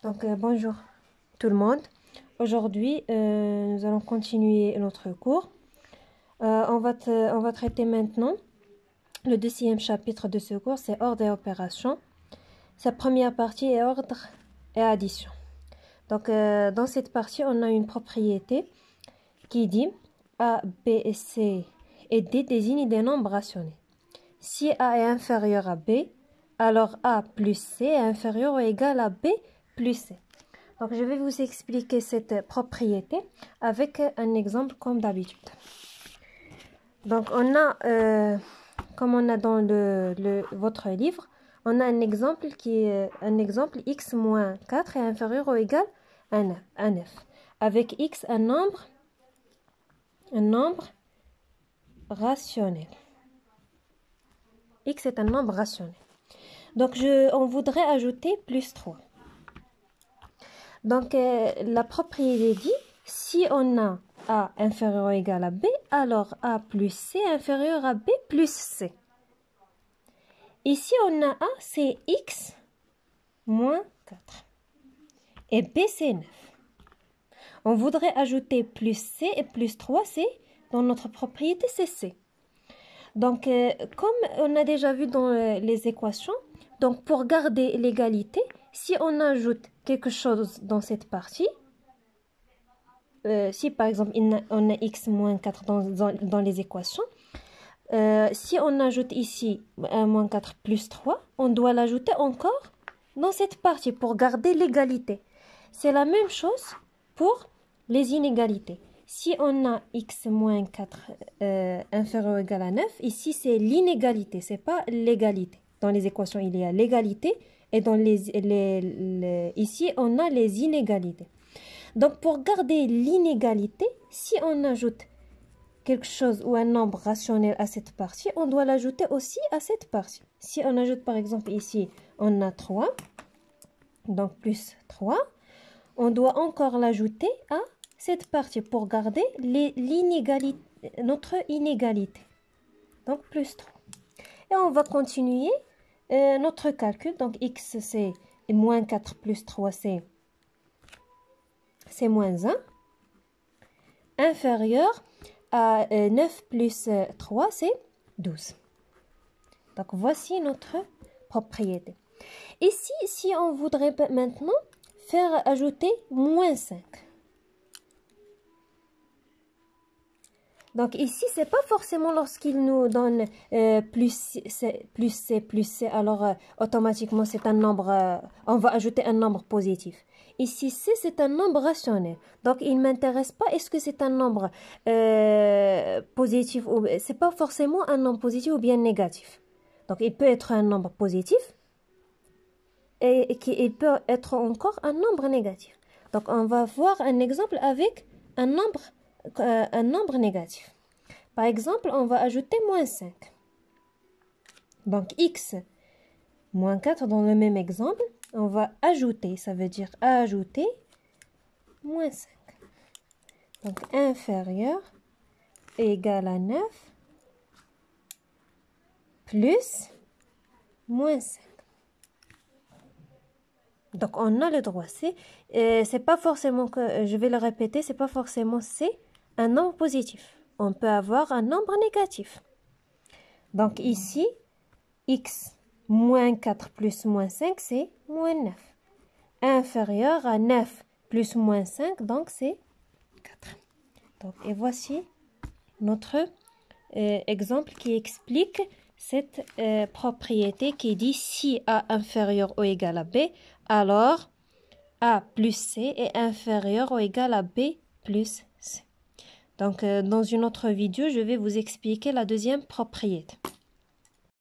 Donc bonjour tout le monde. Aujourd'hui, nous allons continuer notre cours. On va traiter maintenant le deuxième chapitre de ce cours, c'est ordre et opération. Sa première partie est ordre et addition. Donc dans cette partie, on a une propriété qui dit A, B, C et D désignent des nombres rationnels. Si A est inférieur à B, alors A plus C est inférieur ou égal à B plus C. Donc, je vais vous expliquer cette propriété avec un exemple comme d'habitude. Donc, on a, comme on a dans votre livre, on a un exemple qui est un exemple x moins 4 est inférieur ou égal à 9. Avec x, un nombre rationnel. X est un nombre rationnel. Donc, on voudrait ajouter plus 3. Donc, la propriété dit, si on a A inférieur ou égal à B, alors A plus C inférieur à B plus C. Ici, on a A, c'est X moins 4. Et B, c'est 9. On voudrait ajouter plus C et plus 3, c'est dans notre propriété, c'est C. Donc, comme on a déjà vu dans les équations, donc pour garder l'égalité, si on ajoute quelque chose dans cette partie, si par exemple on a x moins 4 dans les équations, si on ajoute ici moins 4 plus 3, on doit l'ajouter encore dans cette partie pour garder l'égalité. C'est la même chose pour les inégalités. Si on a x moins 4 inférieur ou égal à 9, ici c'est l'inégalité, ce n'est pas l'égalité. Dans les équations, il y a l'égalité et dans ici, on a les inégalités. Donc, pour garder l'inégalité, si on ajoute quelque chose ou un nombre rationnel à cette partie, on doit l'ajouter aussi à cette partie. Si on ajoute par exemple ici, on a 3, donc plus 3, on doit encore l'ajouter à cette partie pour garder notre inégalité. Donc, plus 3. Et on va continuer notre calcul. Donc, x, c'est moins 4 plus 3, c'est moins 1. Inférieur à 9 plus 3, c'est 12. Donc, voici notre propriété. Ici, si on voudrait maintenant faire ajouter moins 5. Donc ici, ce n'est pas forcément lorsqu'il nous donne plus C, alors automatiquement c'est un nombre, on va ajouter un nombre positif. Ici, C, c'est un nombre rationnel. Donc il ne m'intéresse pas, est-ce que c'est un nombre positif ou ce n'est pas forcément un nombre positif ou bien négatif. Donc il peut être un nombre positif et il peut être encore un nombre négatif. Donc on va voir un exemple avec un nombre négatif. Par exemple, on va ajouter moins 5. Donc, x moins 4, dans le même exemple, on va ajouter, ça veut dire ajouter moins 5. Donc, inférieur égal à 9 plus moins 5. Donc, on a le droit. C'est pas forcément que, je vais le répéter, c'est pas forcément c'est un nombre positif. On peut avoir un nombre négatif. Donc, ici, x moins 4 plus moins 5, c'est moins 9. Inférieur à 9 plus moins 5, donc c'est 4. Donc, et voici notre exemple qui explique cette propriété qui dit si A inférieur ou égal à B, alors A plus C est inférieur ou égal à B plus C. Donc, dans une autre vidéo, je vais vous expliquer la deuxième propriété.